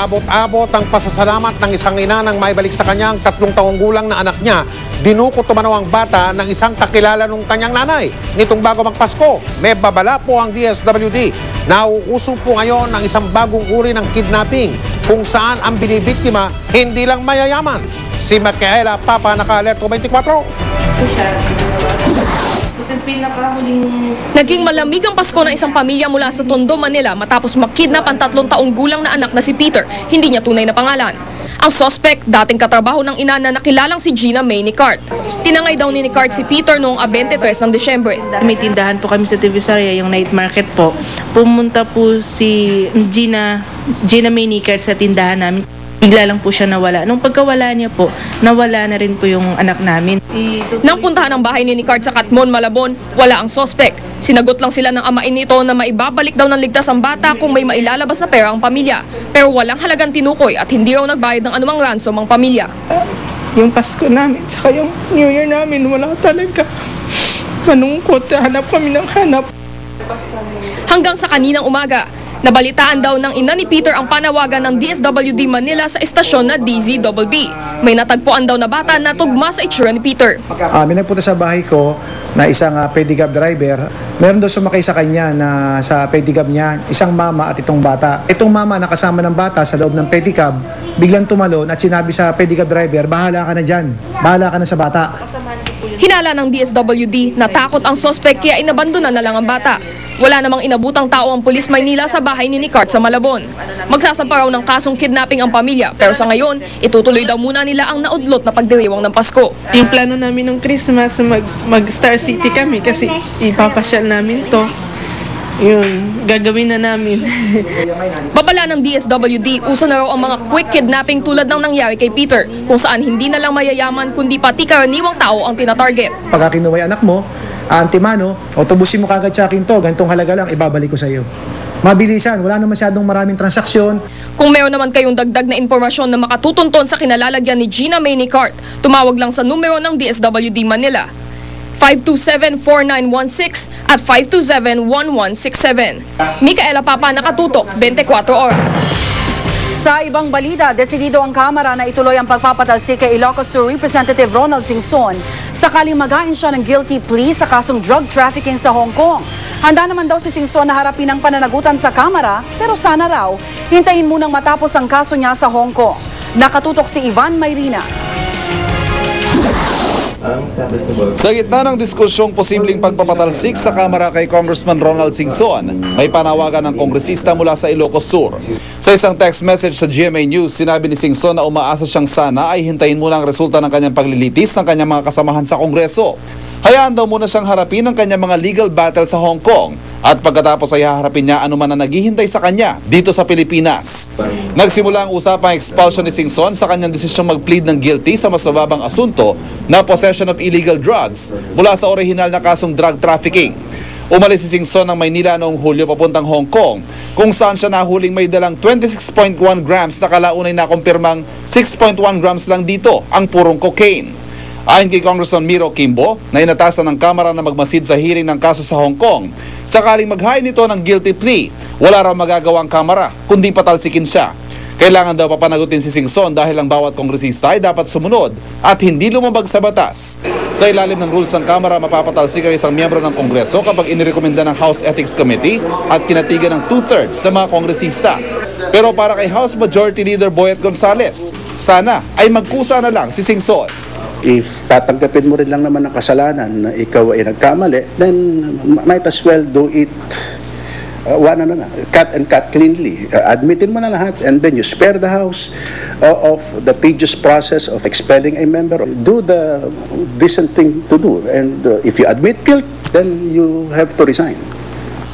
Abot-abot ang pasasalamat ng isang ina nang maibalik sa kanyang 3 taong gulang na anak niya. Dinukot umano ang bata ng isang kakilala ng kanyang nanay. Nitong bago magpasko, may babala po ang DSWD. Nauuso po ngayon ang isang bagong uri ng kidnapping kung saan ang binibiktima hindi lang mayayaman. Si Micaela Papa, naka-alerto 24. Naging malamig ang Pasko ng isang pamilya mula sa Tondo, Manila matapos makidnap ang 3 taong gulang na anak na si Peter, hindi niya tunay na pangalan. Ang suspect, dating katrabaho ng ina na nakilalang si Gina May Nicart. Tinangay daw ni Nicart si Peter noong 23 ng Disyembre. May tindahan po kami sa Divisoria, yung night market po. Pumunta po si Gina May Nicart sa tindahan namin. Bigla lang po siya nawala. Nung pagkawala niya po, nawala na rin po yung anak namin. Nang puntahan ang bahay ni Nicart sa Katmon, Malabon, wala ang suspect. Sinagot lang sila ng amain nito na maibabalik daw ng ligtas ang bata kung may mailalabas na pera ang pamilya. Pero walang halagang tinukoy at hindi raw nagbayad ng anumang ransom ang pamilya. Yung Pasko namin, saka yung New Year namin, wala talaga. Manungkot, hanap kami ng hanap. Hanggang sa kaninang umaga, nabalitaan daw ng ina ni Peter ang panawagan ng DSWD Manila sa estasyon na DZBB. May natagpuan daw na bata na tugma sa itsura ni Peter. May nagpunta sa bahay ko na isang pedicab driver. Meron daw sumakay sa kanya na sa pedicab niya, isang mama at itong bata. Itong mama nakasama ng bata sa loob ng pedicab, biglang tumalon at sinabi sa pedicab driver, bahala ka na dyan, bahala ka na sa bata. Hinala ng DSWD na takot ang suspect kaya inabandona na lang ang bata. Wala namang inabutang tao ang Pulis Maynila sa bahay ni Nicart sa Malabon. Magsasampa raw ng kasong kidnapping ang pamilya pero sa ngayon, itutuloy daw muna nila ang naudlot na pagdiriwang ng Pasko. Yung plano namin ng Christmas, mag-Star City kami kasi ipapasyal namin to. Yun, gagawin na namin. Babala ng DSWD, uso na raw ang mga quick kidnapping tulad ng nangyari kay Peter, kung saan hindi na lang mayayaman kundi pati karaniwang tao ang tinatarget. Pagka kinuha anak mo, antimano, autobusin mo kagad sa akin to, ganitong halaga lang, ibabalik ko sa iyo. Mabilisan, wala na masyadong maraming transaksyon. Kung meron naman kayong dagdag na impormasyon na makatutunton sa kinalalagyan ni Gina May Nicart, tumawag lang sa numero ng DSWD Manila, 527-4916 at 527-1167. Micaela Papa, nakatutok, 24 oras. Sa ibang balita, desidido ang Kamara na ituloy ang pagpapatalsik kay Ilocos Sur Representative Ronald Singson sakaling magain siya ng guilty plea sa kasong drug trafficking sa Hong Kong. Handa naman daw si Singson na harapin ang pananagutan sa Kamara, pero sana raw hintayin munang matapos ang kaso niya sa Hong Kong. Nakatutok si Ivan Mayrina. Sa gitna ng diskusyong posibleng pagpapatalsik sa Kamara kay Congressman Ronald Singson, may panawagan ng kongresista mula sa Ilocos Sur. Sa isang text message sa GMA News, sinabi ni Singson na umaasa siyang sana ay hintayin muna ang resulta ng kanyang paglilitis ng kanyang mga kasamahan sa Kongreso. Hayaan daw muna siyang harapin ang kanyang mga legal battle sa Hong Kong at pagkatapos ay haharapin niya anuman na naghihintay sa kanya dito sa Pilipinas. Nagsimula ang usapang expulsion ni Singson sa kanyang desisyong mag-plead ng guilty sa mas mababang asunto na possession of illegal drugs mula sa orihinal na kasong drug trafficking. Umalis si Singson ng Maynila noong Hulyo papuntang Hong Kong kung saan siya nahuling may dalang 26.1 grams na kalaunay na kumpirmang 6.1 grams lang dito ang purong cocaine. Ayon kay Congressman Miro Kimbo na inatasan ng Kamara na magmasid sa hearing ng kaso sa Hong Kong, sakaling maghain nito ng guilty plea, wala raw magagawa ang Kamara kundi patalsikin siya. Kailangan daw papanagutin si Singson dahil ang bawat kongresista ay dapat sumunod at hindi lumabag sa batas. Sa ilalim ng rules ng Kamara, mapapatalsik ang isang miyembro ng Kongreso kapag inirekomenda ng House Ethics Committee at kinatigan ng 2/3 sa mga kongresista. Pero para kay House Majority Leader Boyet Gonzales, sana ay magkusa na lang si Singson. If tatanggapin mo rin lang naman ang kasalanan na ikaw ay nagkamali, then might as well do it cut and cut cleanly. Admitin mo na lahat and then you spare the House of the tedious process of expelling a member. Do the decent thing to do. And if you admit guilt, then you have to resign.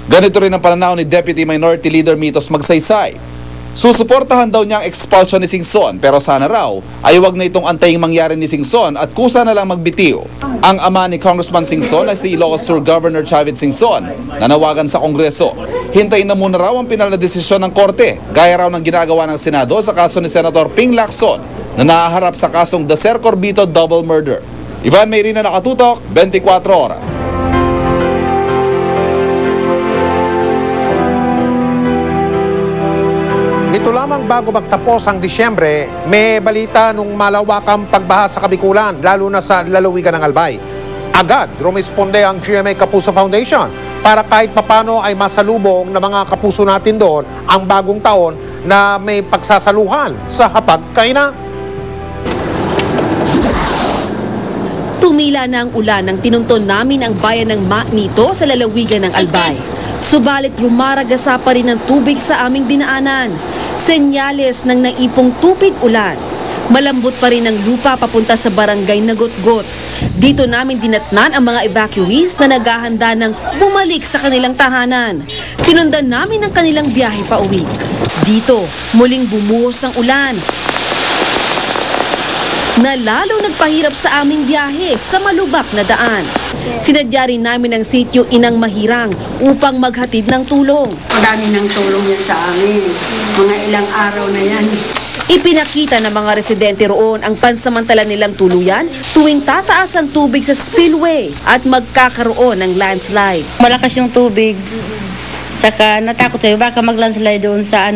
Ganito rin ang pananaw ni Deputy Minority Leader Mitos Magsaysay. Susuportahan daw niya ang expulsion ni Singson pero sana raw ay wag na itong antaying mangyari ni Singson at kusa na lang magbitiw. Ang ama ni Congressman Singson ay si Ilocos Sur Governor Chavit Singson nanawagan sa Kongreso. Hintayin na muna raw ang pinal na desisyon ng Korte gaya raw ng ginagawa ng Senado sa kaso ni Senator Ping Lacson na nahaharap sa kasong Dacer Corbito double murder. Ivan Mayrina, nakatutok, 24 oras. Nito lamang bago magtapos ang Disyembre, may balita nung malawakang pagbaha sa Kabikulan, lalo na sa lalawigan ng Albay. Agad rumisponde ang GMA Kapuso Foundation para kahit papano ay masalubong ng mga kapuso natin doon ang bagong taon na may pagsasaluhan sa hapagkainan. Tumila na ang ulan nang tinunton namin ang bayan ng Magnito sa lalawigan ng Albay. Subalit rumaragasa pa rin ang tubig sa aming dinaanan. Senyales ng naipong tubig ulan. Malambot pa rin ang lupa papunta sa barangay Nagotgot. Dito namin dinatnan ang mga evacuees na naghahanda ng bumalik sa kanilang tahanan. Sinundan namin ang kanilang biyahe pa uwi. Dito, muling bumuhos ang ulan na lalo nagpahirap sa aming biyahe sa malubak na daan. Sinadya rin namin ang sitio Inang Mahirang upang maghatid ng tulong. Madami ng tulong yan sa amin. Mga ilang araw na yan. Ipinakita ng mga residente roon ang pansamantala nilang tuluyan tuwing tataas ang tubig sa spillway at magkakaroon ng landslide. Malakas yung tubig. Saka natakot kayo, baka mag-landslide doon sa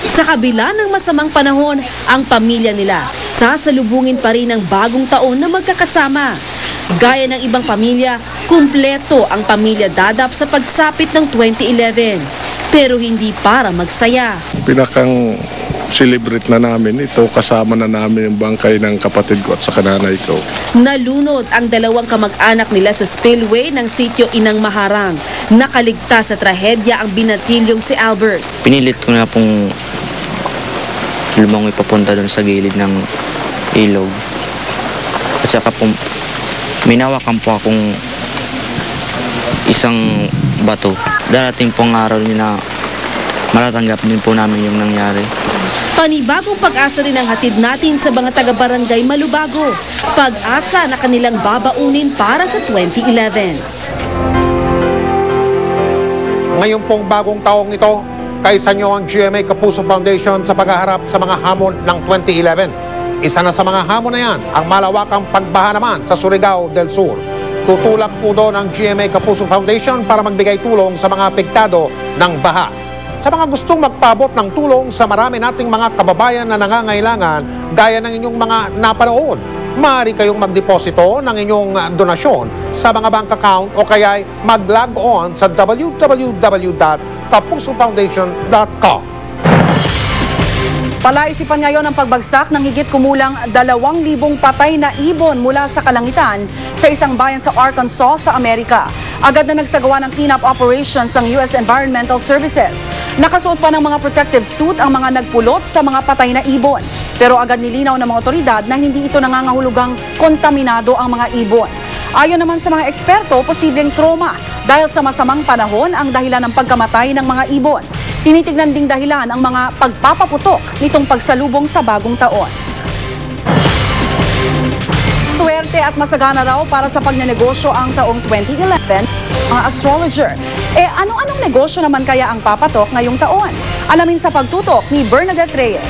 Sa kabila ng masamang panahon, ang pamilya nila sasalubungin pa rin ang bagong taon na magkakasama. Gaya ng ibang pamilya, kumpleto ang pamilya Dadap sa pagsapit ng 2011. Pero hindi para magsaya. Pinakang celebrate na namin ito, kasama na namin yung bangkay ng kapatid ko at sa kananay ko. Nalunod ang dalawang kamag-anak nila sa spillway ng sitio Inang Maharang. Nakaligtas sa trahedya ang binatilyong si Albert. Pinilit ko na pong lumangoy papunta doon sa gilid ng ilog. At saka po, minawakan po akong isang bato. Darating pong araw na matatanggap din po namin yung nangyari. Panibagong pag-asa rin ang hatid natin sa mga taga-barangay Malubago. Pag-asa na kanilang babaunin para sa 2011. Ngayon pong bagong taong ito, kaisa nyo ang GMA Kapuso Foundation sa paghaharap sa mga hamon ng 2011. Isa na sa mga hamon na yan, ang malawakang pagbaha naman sa Surigao del Sur. Tutulak po doon ang GMA Kapuso Foundation para magbigay tulong sa mga apektado ng baha. Sa mga gustong magpaabot ng tulong sa marami nating mga kababayan na nangangailangan gaya ng inyong mga napanood, maaari kayong magdeposito ng inyong donasyon sa mga bank account o kaya mag-log on sa www.kapusofoundation.com. Palaisipan ngayon ang pagbagsak ng higit kumulang 2,000 patay na ibon mula sa kalangitan sa isang bayan sa Arkansas sa Amerika. Agad na nagsagawa ng cleanup operations ang US Environmental Services. Nakasuot pa ng mga protective suit ang mga nagpulot sa mga patay na ibon. Pero agad nilinaw ng mga otoridad na hindi ito nangangahulugang kontaminado ang mga ibon. Ayon naman sa mga eksperto, posibleng trauma dahil sa masamang panahon ang dahilan ng pagkamatay ng mga ibon. Tinitignan ding dahilan ang mga pagpapaputok nitong pagsalubong sa bagong taon. Swerte at masagana raw para sa pagnenegosyo ang taong 2011, mga astrologer. Ano-anong negosyo naman kaya ang papatok ngayong taon? Alamin sa pagtutok ni Bernadette Reyes.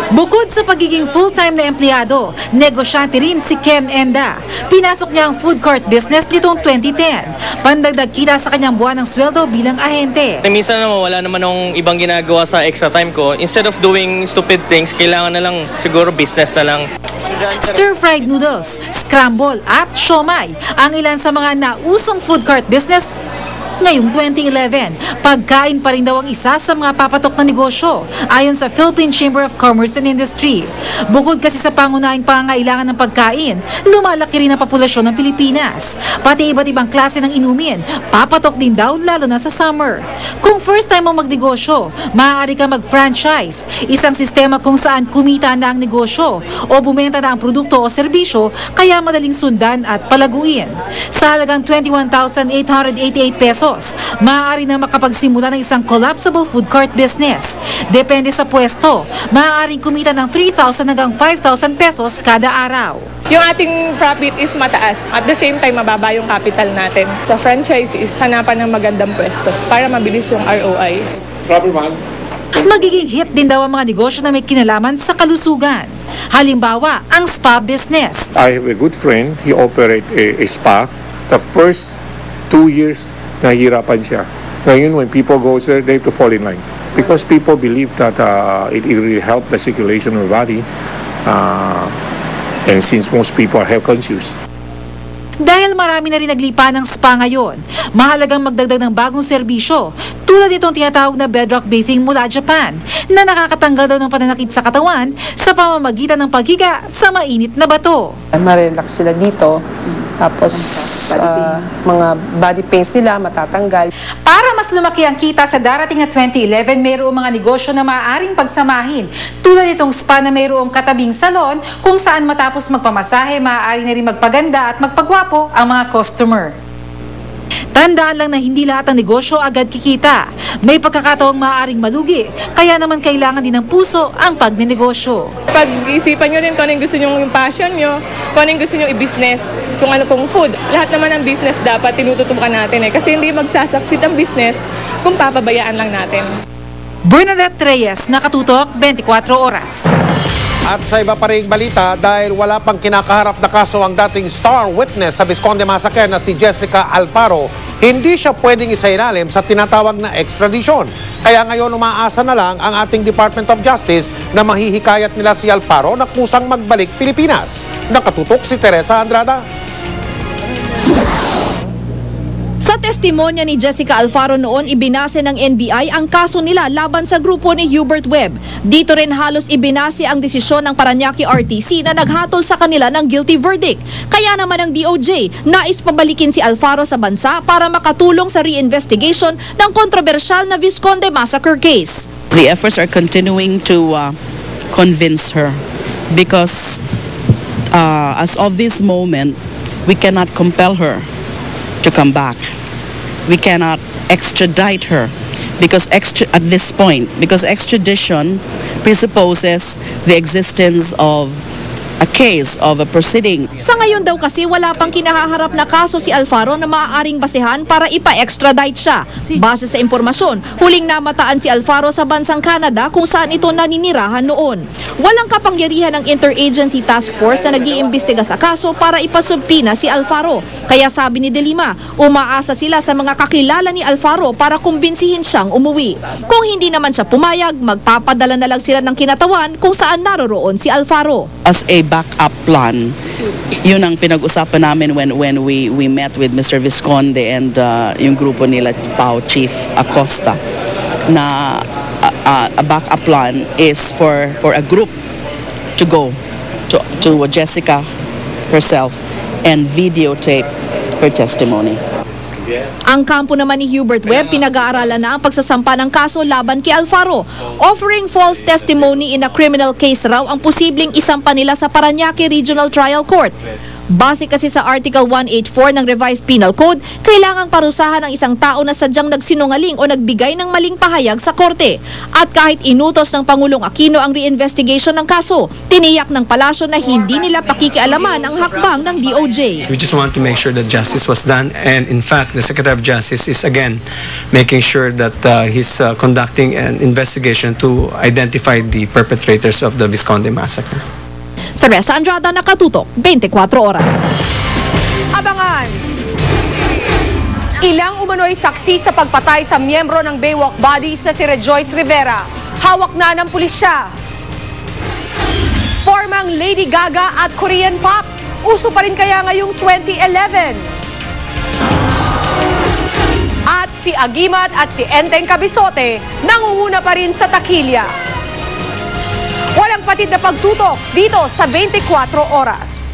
Bukod sa pagiging full-time na empleyado, negosyante rin si Ken Enda. Pinasok niya ang food court business nitong 2010. Pandagdag kita sa kanyang buwan ng sweldo bilang ahente. Minsan naman wala naman akong ibang ginagawa sa extra time ko. Instead of doing stupid things, kailangan na lang siguro business na lang. Stir-fried noodles, scramble at siomai ang ilan sa mga nausong food court business ngayong 2011. Pagkain pa rin daw ang isa sa mga papatok na negosyo ayon sa Philippine Chamber of Commerce and Industry. Bukod kasi sa pangunahing pangangailangan ng pagkain, lumalaki rin ang populasyon ng Pilipinas. Pati iba't ibang klase ng inumin, papatok din daw lalo na sa summer. Kung first time mo magnegosyo, maaari ka mag-franchise, isang sistema kung saan kumita na ang negosyo o bumenta na ang produkto o serbisyo kaya madaling sundan at palaguin. Sa halagang 21,888 pesos, maaari na makapagsimula ng isang collapsible food court business. Depende sa pwesto, maaaring kumita ng 3,000 hanggang 5,000 pesos kada araw. Yung ating profit is mataas. At the same time, mababa yung capital natin. Sa franchise is hanapan ng magandang pwesto para mabilis yung ROI. Magiging hit din daw ang mga negosyo na may kinalaman sa kalusugan. Halimbawa, ang spa business. I have a good friend, he operate a spa. The first 2 years, nahihirapan siya. Ngayon, when people go there, they have to fall in line. Because people believe that it really helps the circulation of the body. And since most people are health conscious. Dahil marami na rin naglipa ng spa ngayon, mahalagang magdagdag ng bagong serbisyo tulad itong tinatawag na bedrock bathing mula Japan na nakakatanggal daw ng pananakit sa katawan sa pamamagitan ng paghiga sa mainit na bato. Marelax sila dito, tapos mga body pains nila matatanggal. Para mas lumaki ang kita sa darating na 2011, mayroong mga negosyo na maaaring pagsamahin tulad itong spa na mayroong katabing salon kung saan matapos magpamasahe, maaari na rin magpaganda at magpagwapo ang mga customer. Tandaan lang na hindi lahat ng negosyo agad kikita. May pagkakataong maaaring malugi, kaya naman kailangan din ng puso ang pagnenegosyo. Pag-isipan nyo rin kung anong gusto nyo yung passion nyo, kung anong gusto nyo i-business, kung ano pong food. Lahat naman ng business dapat tinututukan natin kasi hindi magsasucceed ang business kung papabayaan lang natin. Bernadette Reyes, Nakatutok, 24 Oras. At sa iba pa ring balita, dahil wala pang kinakaharap na kaso ang dating star witness sa Visconde Massacre na si Jessica Alfaro, hindi siya pwedeng isailalim sa tinatawag na extradition. Kaya ngayon umaasa na lang ang ating Department of Justice na mahihikayat nila si Alfaro na kusang magbalik Pilipinas. Nakatutok si Teresa Andrada. Sa testimonya ni Jessica Alfaro noon, ibinase ng NBI ang kaso nila laban sa grupo ni Hubert Webb. Dito rin halos ibinase ang desisyon ng Parañaque RTC na naghatol sa kanila ng guilty verdict. Kaya naman ang DOJ nais pabalikin si Alfaro sa bansa para makatulong sa reinvestigation ng kontrobersyal na Visconde Massacre case. The efforts are continuing to convince her because as of this moment, we cannot compel her to come back. We cannot extradite her because at this point, because extradition presupposes the existence of a case of a proceeding. Sa ngayon daw kasi wala pang kinahaharap na kaso si Alfaro na maaaring basehan para ipa-extradite siya. Base sa impormasyon, huling namataan si Alfaro sa bansang Canada kung saan ito naninirahan noon. Walang kapangyarihan ng Interagency Task Force na nag-iimbestiga sa kaso para ipasubpina si Alfaro. Kaya sabi ni De Lima, umaasa sila sa mga kakilala ni Alfaro para kumbinsihin siyang umuwi. Kung hindi naman siya pumayag, magpapadala na lang sila ng kinatawan kung saan naroroon si Alfaro. As a backup plan, yun ang pinag-usapan namin when we met with Mr. Visconde and yung grupo nila Pao Chief Acosta, na a backup plan is for a group to go to Jessica herself and videotape her testimony. Ang kampo naman ni Hubert Webb, pinag-aaralan na ang pagsasampa ng kaso laban kay Alfaro. Offering false testimony in a criminal case raw ang posibleng isampa nila sa Parañaque Regional Trial Court. Base kasi sa Article 184 ng Revised Penal Code, kailangang parusahan ang isang tao na sadyang nagsinungaling o nagbigay ng maling pahayag sa korte. At kahit inutos ng Pangulong Aquino ang reinvestigation ng kaso, tiniyak ng palasyo na hindi nila pakikialaman ang hakbang ng DOJ. We just want to make sure that justice was done, and in fact, the Secretary of Justice is again making sure that he's conducting an investigation to identify the perpetrators of the Visconde Massacre. Teresa Andrada, Nakatutok, 24 Oras. Abangan! Ilang umano'y saksi sa pagpatay sa miyembro ng Baywalk Buddies na si Rejoice Rivera. Hawak na ng pulisya. Formang Lady Gaga at Korean pop. Uso pa rin kaya ngayong 2011? At si Agimat at si Enteng Cabizote nangunguna pa rin sa takilya. Walang patid na pagtutok dito sa 24 Oras.